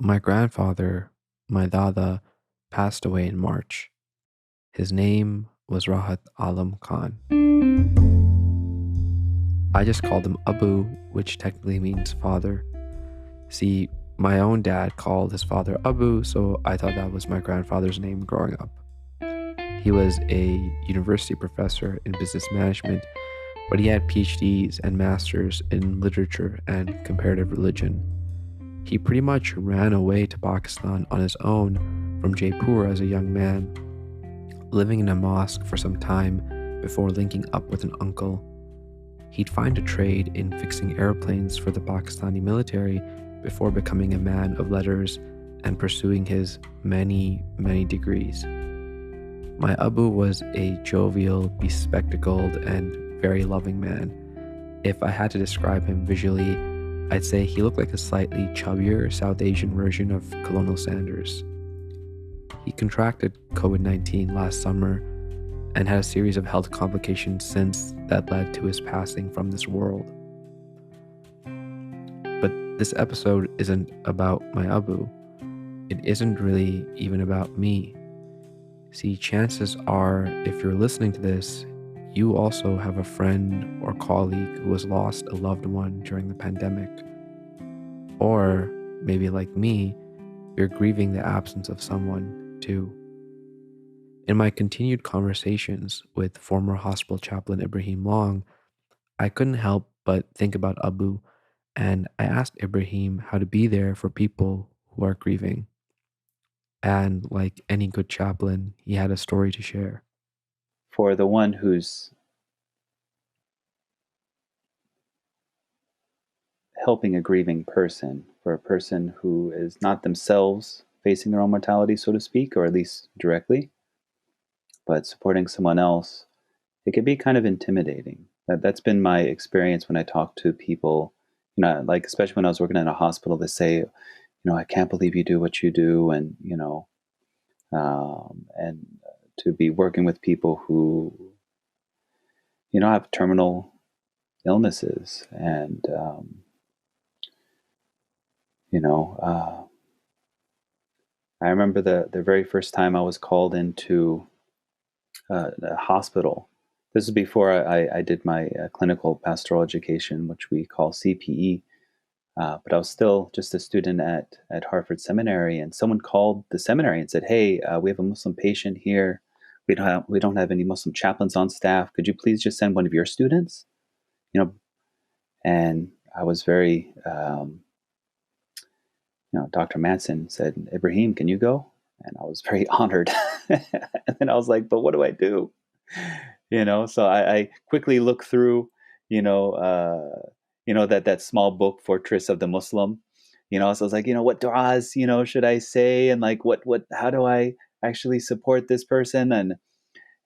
My grandfather, my dada, passed away in March. His name was Rahat Alam Khan. I just called him Abu, which technically means father. See, my own dad called his father Abu, so I thought that was my grandfather's name growing up. He was a university professor in business management, but he had PhDs and masters in literature and comparative religion. He pretty much ran away to Pakistan on his own from Jaipur as a young man, living in a mosque for some time before linking up with an uncle. He'd find a trade in fixing airplanes for the Pakistani military before becoming a man of letters and pursuing his many, many degrees. My Abu was a jovial, bespectacled, and very loving man. If I had to describe him visually, I'd say he looked like a slightly chubbier South Asian version of Colonel Sanders. He contracted COVID-19 last summer and had a series of health complications since that led to his passing from this world. But this episode isn't about my Abu. It isn't really even about me. See, chances are, if you're listening to this, you also have a friend or colleague who has lost a loved one during the pandemic. Or maybe like me, you're grieving the absence of someone too. In my continued conversations with former hospital chaplain Ibrahim Long, I couldn't help but think about Abu, and I asked Ibrahim how to be there for people who are grieving. And like any good chaplain, he had a story to share. For the one who's helping a grieving person, for a person who is not themselves facing their own mortality, so to speak, or at least directly, but supporting someone else, it can be kind of intimidating. That's been my experience when I talk to people, like especially when I was working in a hospital, they say, I can't believe you do what you do, and and to be working with people who, have terminal illnesses, and I remember the very first time I was called into a hospital. This is before I did my clinical pastoral education, which we call CPE. But I was still just a student at Harvard Seminary, and someone called the seminary and said, "Hey, we have a Muslim patient here. We don't have any Muslim chaplains on staff. Could you please just send one of your students?" And I was very, Dr. Manson said, "Ibrahim, can you go?" And I was very honored. And then I was like, "But what do I do?" So I quickly looked through, that small book, Fortress of the Muslim. So I was like, what du'as, should I say? And like, how do I actually support this person? And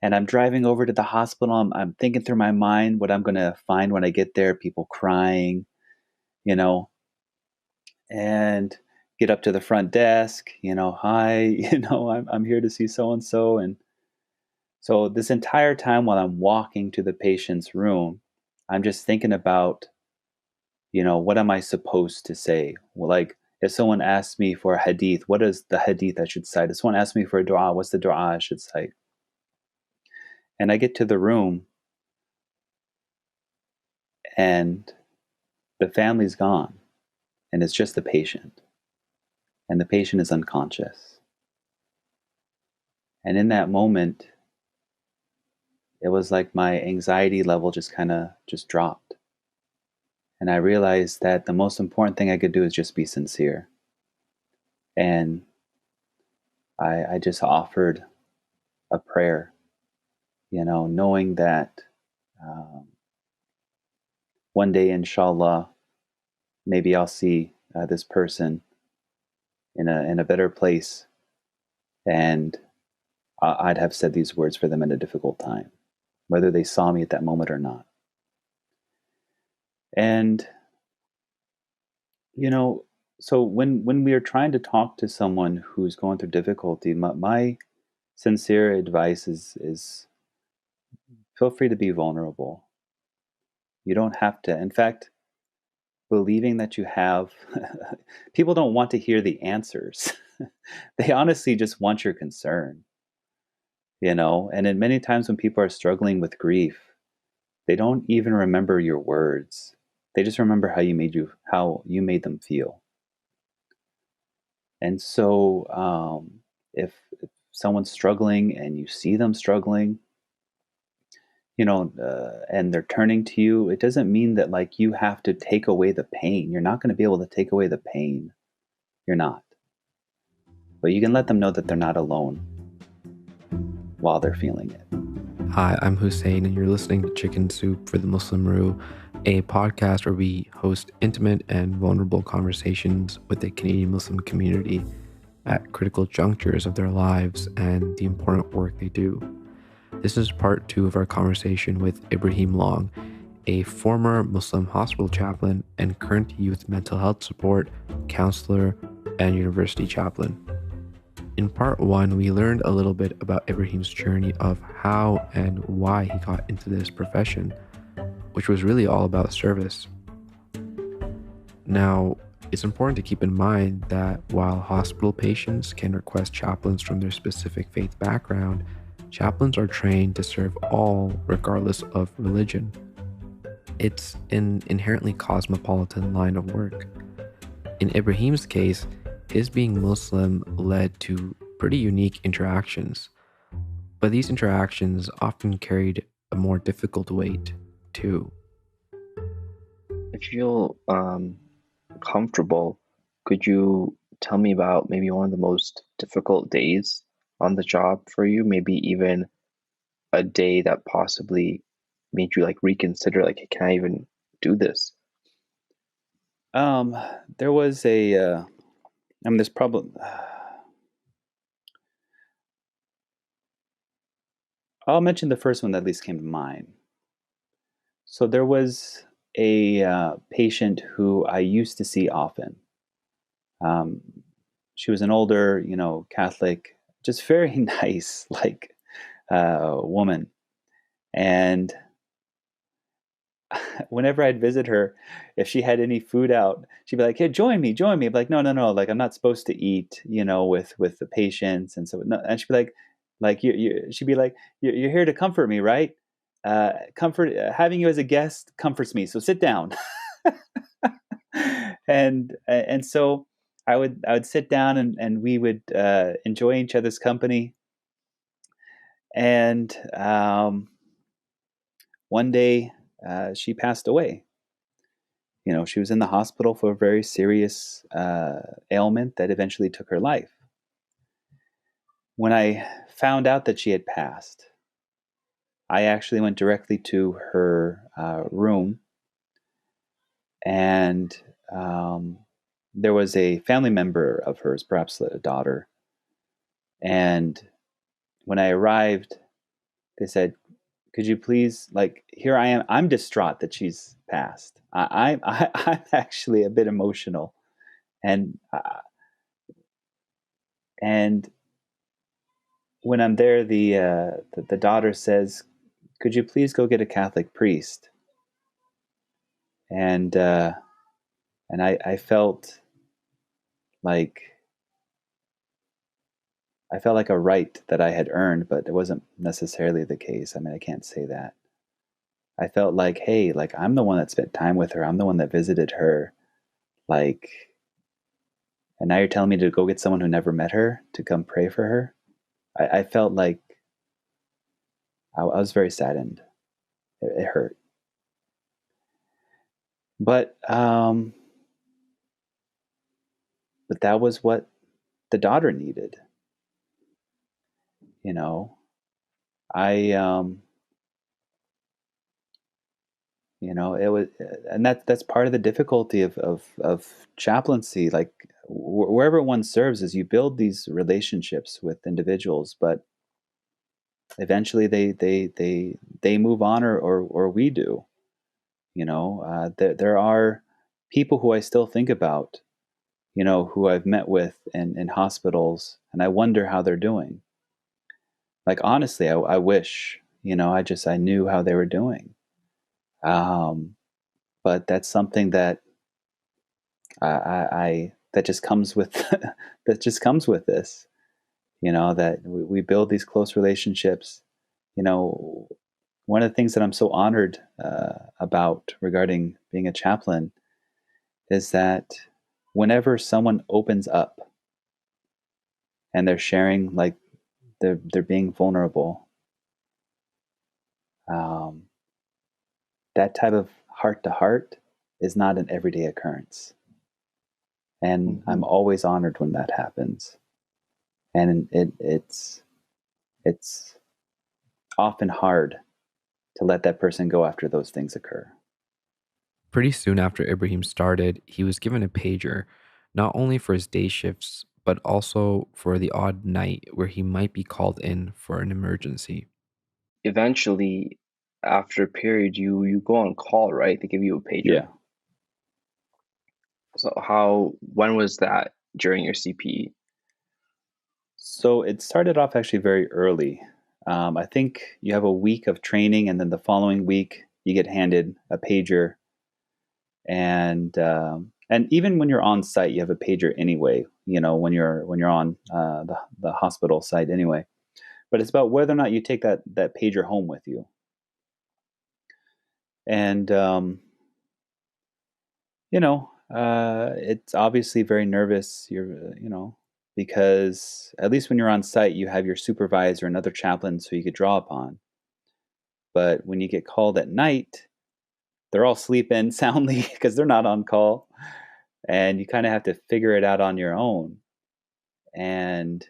I'm driving over to the hospital. I'm thinking through my mind what I'm going to find when I get there, people crying, and get up to the front desk, "Hi, I'm here to see so-and-so." And so this entire time while I'm walking to the patient's room, I'm just thinking about, what am I supposed to say? Well, like if someone asks me for a hadith, what is the hadith I should cite? If someone asks me for a dua, what's the dua I should cite? And I get to the room and the family's gone and it's just the patient. And the patient is unconscious. And in that moment, it was like my anxiety level just dropped. And I realized that the most important thing I could do is just be sincere. And I just offered a prayer, knowing that one day, inshallah, maybe I'll see this person in a better place, and I'd have said these words for them at a difficult time, whether they saw me at that moment or not. And so when we are trying to talk to someone who's going through difficulty, my sincere advice is feel free to be vulnerable. You don't have to. In fact, believing that you have, people don't want to hear the answers. They honestly just want your concern, and in many times when people are struggling with grief, they don't even remember your words. They just remember how you made them feel. And so, if someone's struggling and you see them struggling, and they're turning to you, it doesn't mean that like you have to take away the pain. You're not going to be able to take away the pain. You're not. But you can let them know that they're not alone while they're feeling it. Hi, I'm Hussain, and you're listening to Chicken Soup for the Muslim Ruh, a podcast where we host intimate and vulnerable conversations with the Canadian Muslim community at critical junctures of their lives and the important work they do. This is part 2 of our conversation with Ibrahim Long, a former Muslim hospital chaplain and current youth mental health support, counselor, and university chaplain. In part 1, we learned a little bit about Ibrahim's journey of how and why he got into this profession, which was really all about service. Now, it's important to keep in mind that while hospital patients can request chaplains from their specific faith background, chaplains are trained to serve all regardless of religion. It's an inherently cosmopolitan line of work. In Ibrahim's case, his being Muslim led to pretty unique interactions, but these interactions often carried a more difficult weight too. If you feel comfortable, could you tell me about maybe one of the most difficult days on the job for you? Maybe even a day that possibly made you like reconsider, like, hey, can I even do this? There was there's probably, I'll mention the first one that at least came to mind. So there was a patient who I used to see often. She was an older, Catholic, just very nice, like, woman. And whenever I'd visit her, if she had any food out, she'd be like, "Hey, join me." I'd be like, no, like I'm not supposed to eat, with the patients, and so no, and she'd be like she'd be like, you're here to comfort me, right? Having you as a guest comforts me, so sit down. and so I would sit down and we would enjoy each other's company. And one day she passed away. She was in the hospital for a very serious ailment that eventually took her life. When I found out that she had passed, I actually went directly to her room, and there was a family member of hers, perhaps a daughter. And when I arrived, they said, "Could you please, like, here I am. I'm distraught that she's passed. I'm actually a bit emotional." And when I'm there, the daughter says, "Could you please go get a Catholic priest?" And I felt like a right that I had earned, but it wasn't necessarily the case. I mean, I can't say that. I felt like, hey, like I'm the one that spent time with her. I'm the one that visited her. Like, and now you're telling me to go get someone who never met her to come pray for her. I felt like I was very saddened. It hurt. But that was what the daughter needed. It was, and that's part of the difficulty of chaplaincy. Like wherever one serves, is you build these relationships with individuals, but eventually they move on, or we do. There are people who I still think about, who I've met with in hospitals, and I wonder how they're doing. Like honestly, I wish, I knew how they were doing. But that's something that I that just comes with that just comes with this. That we build these close relationships. One of the things that I'm so honored about regarding being a chaplain is that whenever someone opens up and they're sharing, like they're being vulnerable, that type of heart to heart is not an everyday occurrence. And I'm always honored when that happens. And it's often hard to let that person go after those things occur. Pretty soon after Ibrahim started, he was given a pager, not only for his day shifts, but also for the odd night where he might be called in for an emergency. Eventually, after a period, you go on call, right? They give you a pager. Yeah. So when was that during your CPE? So it started off actually very early. I think you have a week of training, and then the following week you get handed a pager. And even when you're on site, you have a pager anyway. When you're on the hospital site anyway. But it's about whether or not you take that pager home with you. And it's obviously very nervous. Because at least when you're on site, you have your supervisor and other chaplains who you could draw upon. But when you get called at night, they're all sleeping soundly because they're not on call. And you kind of have to figure it out on your own. And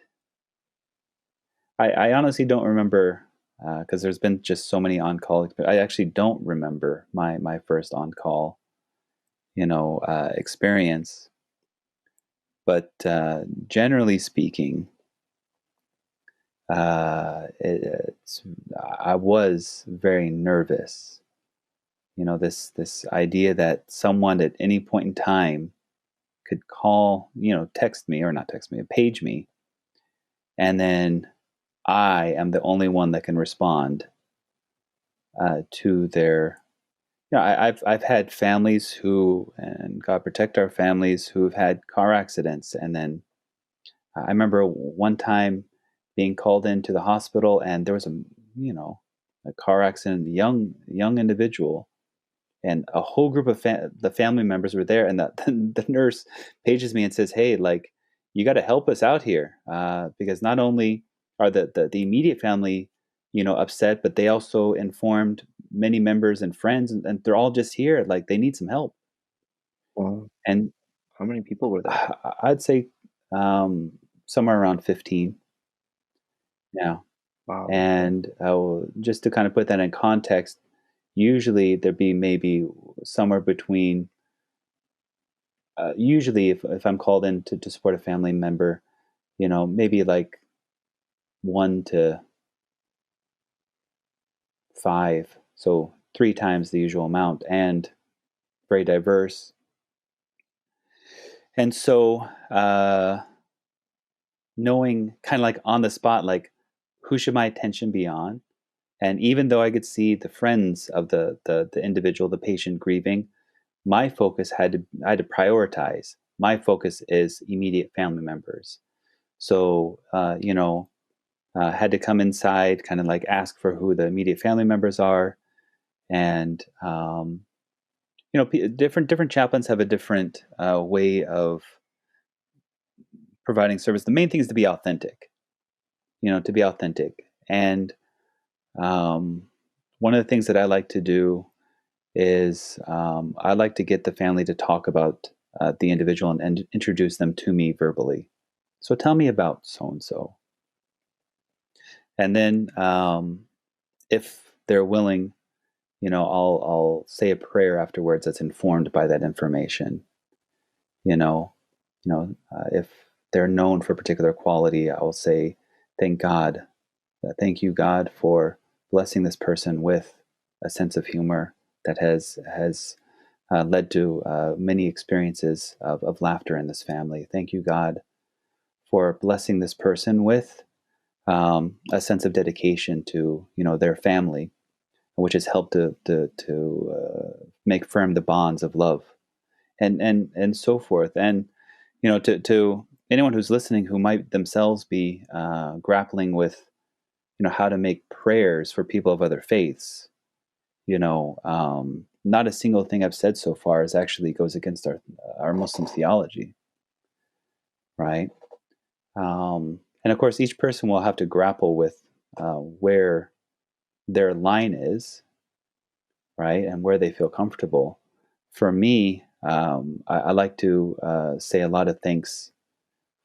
I honestly don't remember, because there's been just so many on-call. I actually don't remember my first on-call, experience. But generally speaking, I was very nervous. This idea that someone at any point in time could call, text me, or not text me, page me, and then I am the only one that can respond to their. I've had families who, and God protect our families, who have had car accidents, and then I remember one time being called into the hospital, and there was a car accident, young individual, and a whole group of the family members were there, and the nurse pages me and says, "Hey, like, you got to help us out here, because not only are the immediate family, upset, but they also informed many members and friends, and they're all just here, like they need some help." Wow. And How many people were there? I'd say somewhere around 15. Yeah. Wow. And just to kind of put that in context, usually there'd be maybe somewhere between, usually if I'm called in to support a family member, maybe like 1 to 5, so 3 times the usual amount, and very diverse. And so knowing kind of like on the spot, like, who should my attention be on? And even though I could see the friends of the individual, the patient grieving, my focus I had to prioritize. My focus is immediate family members. So, had to come inside, kind of like ask for who the immediate family members are. And, different chaplains have a different way of providing service. The main thing is to be authentic, And one of the things that I like to do is I like to get the family to talk about the individual and introduce them to me verbally. So tell me about so-and-so. And then if they're willing, I'll say a prayer afterwards that's informed by that information. If they're known for a particular quality, I will say, thank God. Thank you, God, for blessing this person with a sense of humor that has led to many experiences of laughter in this family. Thank you, God, for blessing this person with a sense of dedication to their family, which has helped to make firm the bonds of love and so forth. And to anyone who's listening who might themselves be grappling with how to make prayers for people of other faiths, not a single thing I've said so far is actually goes against our Muslim theology, right? And of course, each person will have to grapple with where their line is, right, and where they feel comfortable. For me, I like to say a lot of thanks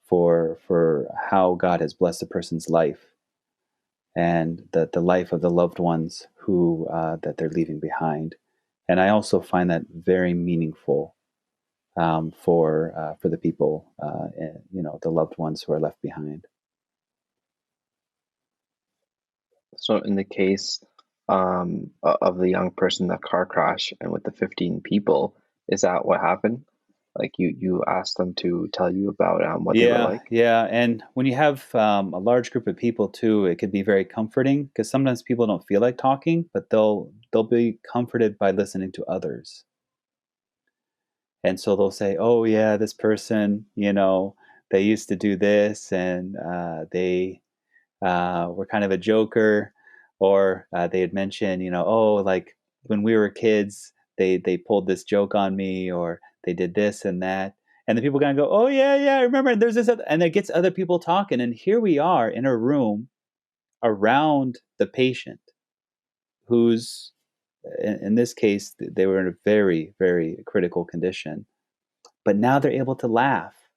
for how God has blessed a person's life and the life of the loved ones who that they're leaving behind. And I also find that very meaningful for the people, the loved ones who are left behind. So in the case of the young person, that car crash, and with the 15 people, is that what happened? Like you asked them to tell you about what they were like? Yeah. And when you have a large group of people too, it could be very comforting because sometimes people don't feel like talking, but they'll be comforted by listening to others. And so they'll say, "Oh yeah, this person, they used to do this, and they were kind of a joker," or they had mentioned, "Oh, like when we were kids, they pulled this joke on me, or they did this and that." And the people kind of go, "Oh yeah, I remember." And there's this, and it gets other people talking, and here we are in a room around the patient, who's in this case they were in a very, very critical condition, but now they're able to laugh.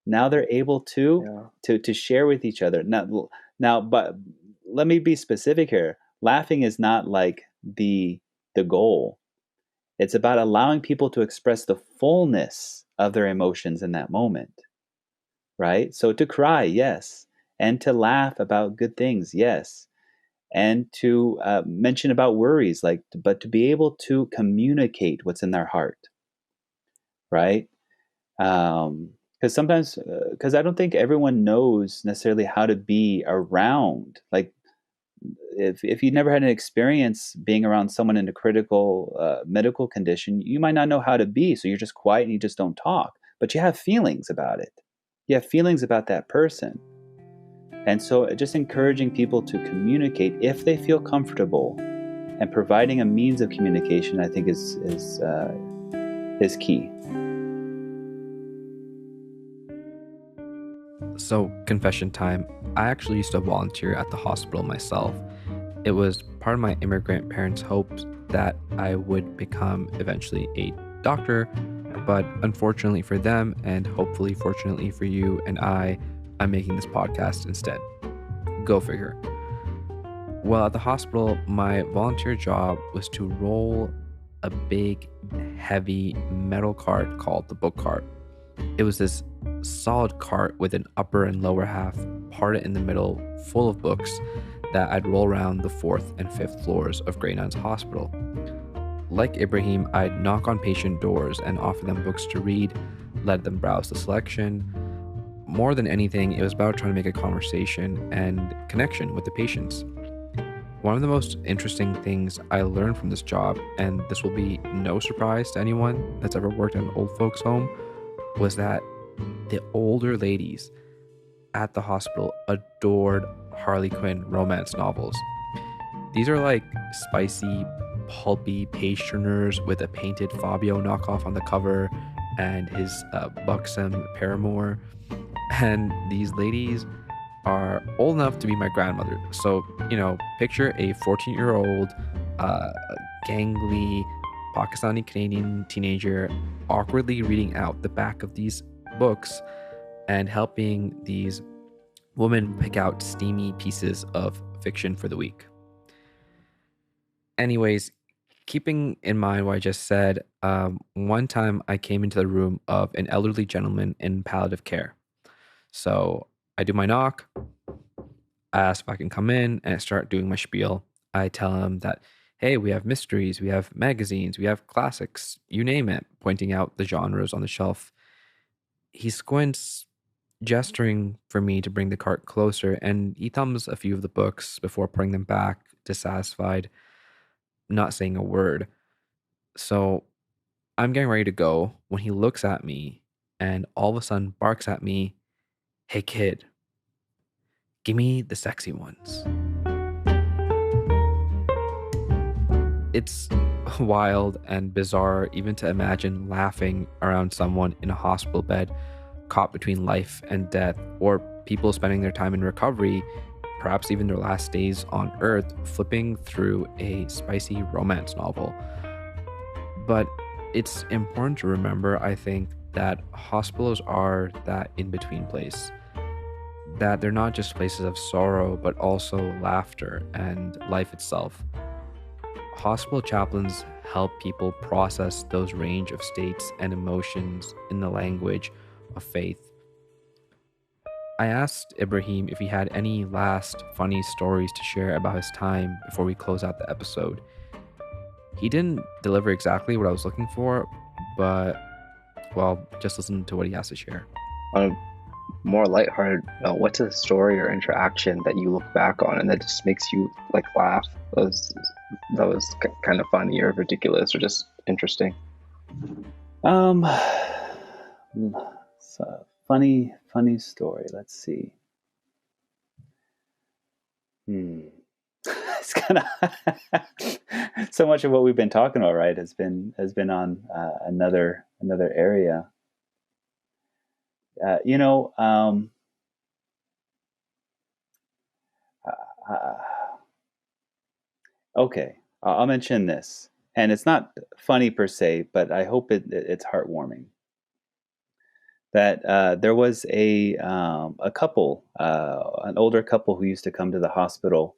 Now they're able to share with each other. Now, but let me be specific here. Laughing is not like the goal. It's about allowing people to express the fullness of their emotions in that moment, right? So to cry, yes, and to laugh about good things, yes, and to mention about worries, but to be able to communicate what's in their heart, right? Because sometimes, because I don't think everyone knows necessarily how to be around. Like, if you never had an experience being around someone in a critical medical condition, you might not know how to be. So you're just quiet and you just don't talk. But you have feelings about it. You have feelings about that person. And so just encouraging people to communicate if they feel comfortable, and providing a means of communication, I think is key. So, confession time. I actually used to volunteer at the hospital myself. It was part of my immigrant parents' hopes that I would become eventually a doctor, but unfortunately for them, and hopefully fortunately for you and I'm making this podcast instead. Go figure. Well, at the hospital, my volunteer job was to roll a big, heavy metal cart called the book cart. It was this solid cart with an upper and lower half parted in the middle, full of books that I'd roll around the 4th and 5th floors of Grey Nuns Hospital. Like Ibrahim, I'd knock on patient doors and offer them books to read, let them browse the selection. More than anything, it was about trying to make a conversation and connection with the patients. One of the most interesting things I learned from this job, and this will be no surprise to anyone that's ever worked in an old folks' home, was that the older ladies at the hospital adored Harley Quinn romance novels. These are like spicy, pulpy page turners with a painted Fabio knockoff on the cover and his buxom paramour. And these ladies are old enough to be my grandmother. So, picture a 14-year-old, gangly Pakistani Canadian teenager awkwardly reading out the back of these books and helping these women pick out steamy pieces of fiction for the week. Anyways, keeping in mind what I just said, one time I came into the room of an elderly gentleman in palliative care. So I do my knock, I ask if I can come in, and I start doing my spiel. I tell him that, hey, we have mysteries, we have magazines, we have classics, you name it, pointing out the genres on the shelf. He squints, gesturing for me to bring the cart closer, and he thumbs a few of the books before putting them back, dissatisfied, not saying a word. So I'm getting ready to go when he looks at me and all of a sudden barks at me, "Hey kid, give me the sexy ones." It's wild and bizarre even to imagine laughing around someone in a hospital bed, caught between life and death, or people spending their time in recovery, perhaps even their last days on earth, flipping through a spicy romance novel. But it's important to remember, I think, that hospitals are that in between place. That they're not just places of sorrow, but also laughter and life itself. Hospital chaplains help people process those range of states and emotions in the language of faith. I asked Ibrahim if he had any last funny stories to share about his time before we close out the episode. He didn't deliver exactly what I was looking for, but, well, just listen to what he has to share. On a more lighthearted, what's a story or interaction that you look back on and that just makes you like laugh? That was kind of funny or ridiculous or just interesting. So funny story. Let's see. It's kind of so much of what we've been talking about, right, has been on another area. Okay, I'll mention this, and it's not funny per se, but I hope it's heartwarming. That there was a couple, an older couple who used to come to the hospital.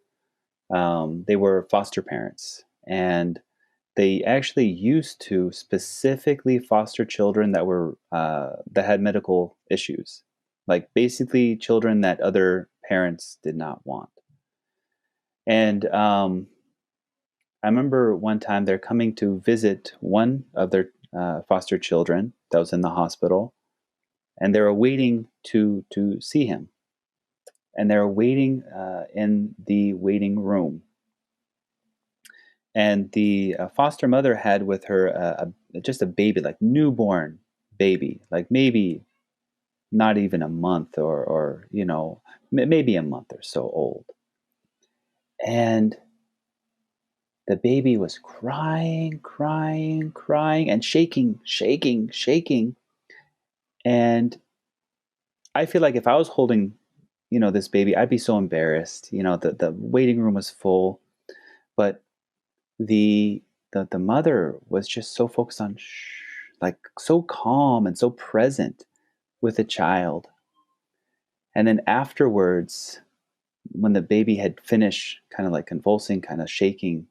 They were foster parents, and they actually used to specifically foster children that had medical issues, like basically children that other parents did not want. And I remember one time they're coming to visit one of their foster children that was in the hospital, and they were waiting to see him. And they were waiting in the waiting room. And the foster mother had with her just a baby, like newborn baby, like maybe not even a month or maybe a month or so old. And the baby was crying and shaking. And I feel like if I was holding, this baby, I'd be so embarrassed. The waiting room was full, but the mother was just so focused on like so calm and so present with the child. And then afterwards, when the baby had finished kind of like convulsing, kind of shaking,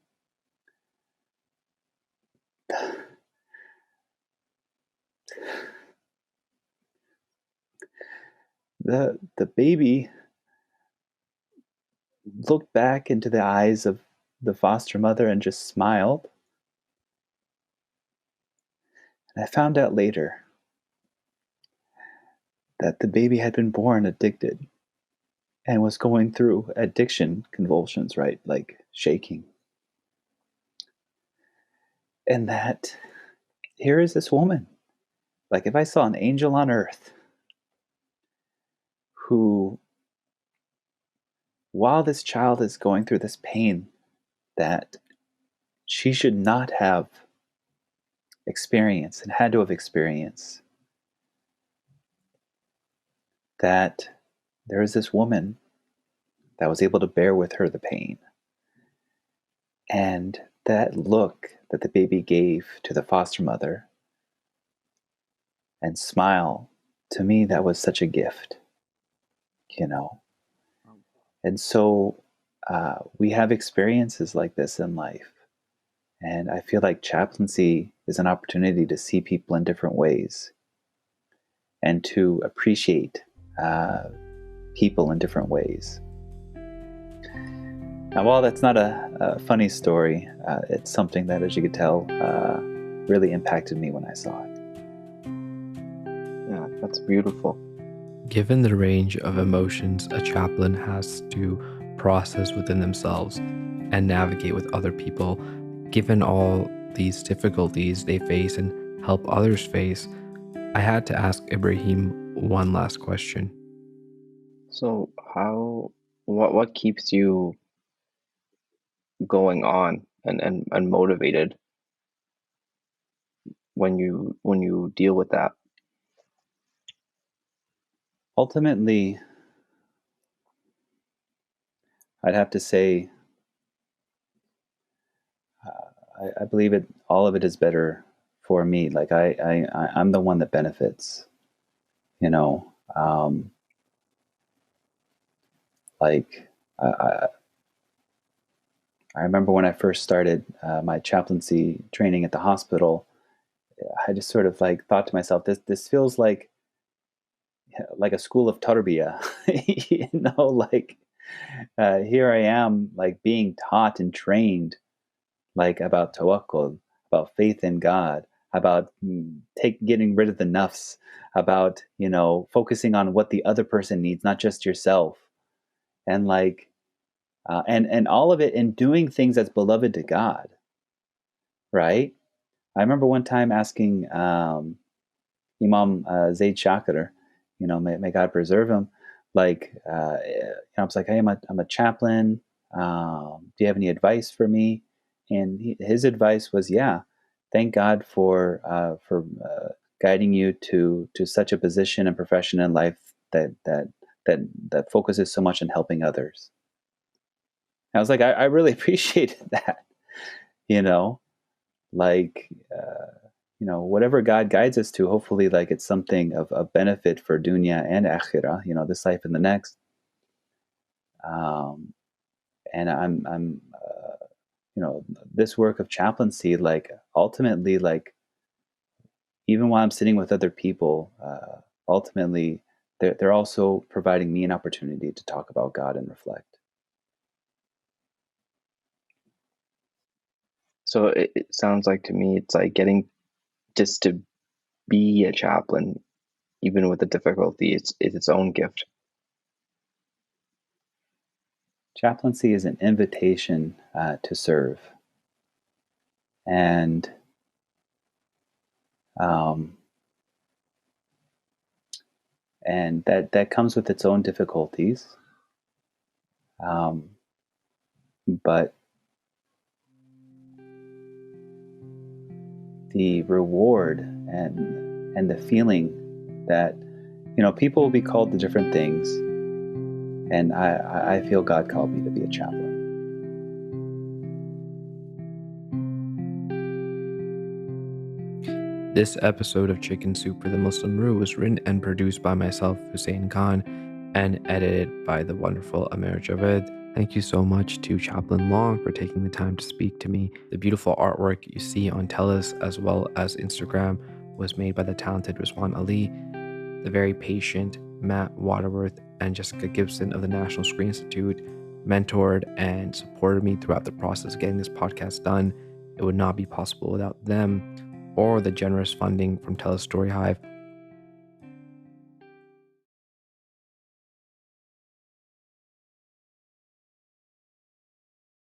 the baby looked back into the eyes of the foster mother and just smiled. And I found out later that the baby had been born addicted and was going through addiction convulsions, right? Like shaking. And that here is this woman, like if I saw an angel on earth who, while this child is going through this pain that she should not have experienced and had to have experienced, that there is this woman that was able to bear with her the pain. And that look that the baby gave to the foster mother and smile, to me, that was such a gift, And so we have experiences like this in life. And I feel like chaplaincy is an opportunity to see people in different ways and to appreciate people in different ways. Now, while that's not a funny story, it's something that, as you could tell, really impacted me when I saw it. Yeah, that's beautiful. Given the range of emotions a chaplain has to process within themselves and navigate with other people, given all these difficulties they face and help others face, I had to ask Ibrahim one last question. So what keeps you going on and motivated when you deal with that? Ultimately, I'd have to say, I believe it. All of it is better for me. Like I'm the one that benefits. You know, like I remember when I first started my chaplaincy training at the hospital. I just sort of like thought to myself, this feels like a school of tarbiyah. You know, like here I am, like being taught and trained, like about tawakkul, about faith in God, about getting rid of the nafs, about focusing on what the other person needs, not just yourself, and like and all of it, and doing things that's beloved to God, right? I remember one time asking Imam Zaid Shakir, may God preserve him. Like, I was like, hey, I'm a chaplain. Do you have any advice for me? And his advice was, yeah, thank God for guiding you to such a position and profession in life that focuses so much on helping others. I was like, I really appreciated that, like, whatever God guides us to, hopefully, like it's something of benefit for dunya and akhirah, this life and the next. And I'm this work of chaplaincy, like ultimately, like even while I'm sitting with other people, ultimately they're also providing me an opportunity to talk about God and reflect. So it sounds like to me it's like getting just to be a chaplain, even with the difficulty, it's its own gift. Chaplaincy is an invitation to serve, and that comes with its own difficulties, but the reward and the feeling that people will be called to different things, and I feel God called me to be a chaplain. This episode of Chicken Soup for the Muslim Ruh was written and produced by myself, Hussain Khan, and edited by the wonderful Amer Javed. Thank you so much to Chaplain Long for taking the time to speak to me. The beautiful artwork you see on TELUS as well as Instagram was made by the talented Rizwan Ali. The very patient Matt Waterworth and Jessica Gibson of the National Screen Institute mentored and supported me throughout the process of getting this podcast done. It would not be possible without them or the generous funding from TELUS STORYHIVE.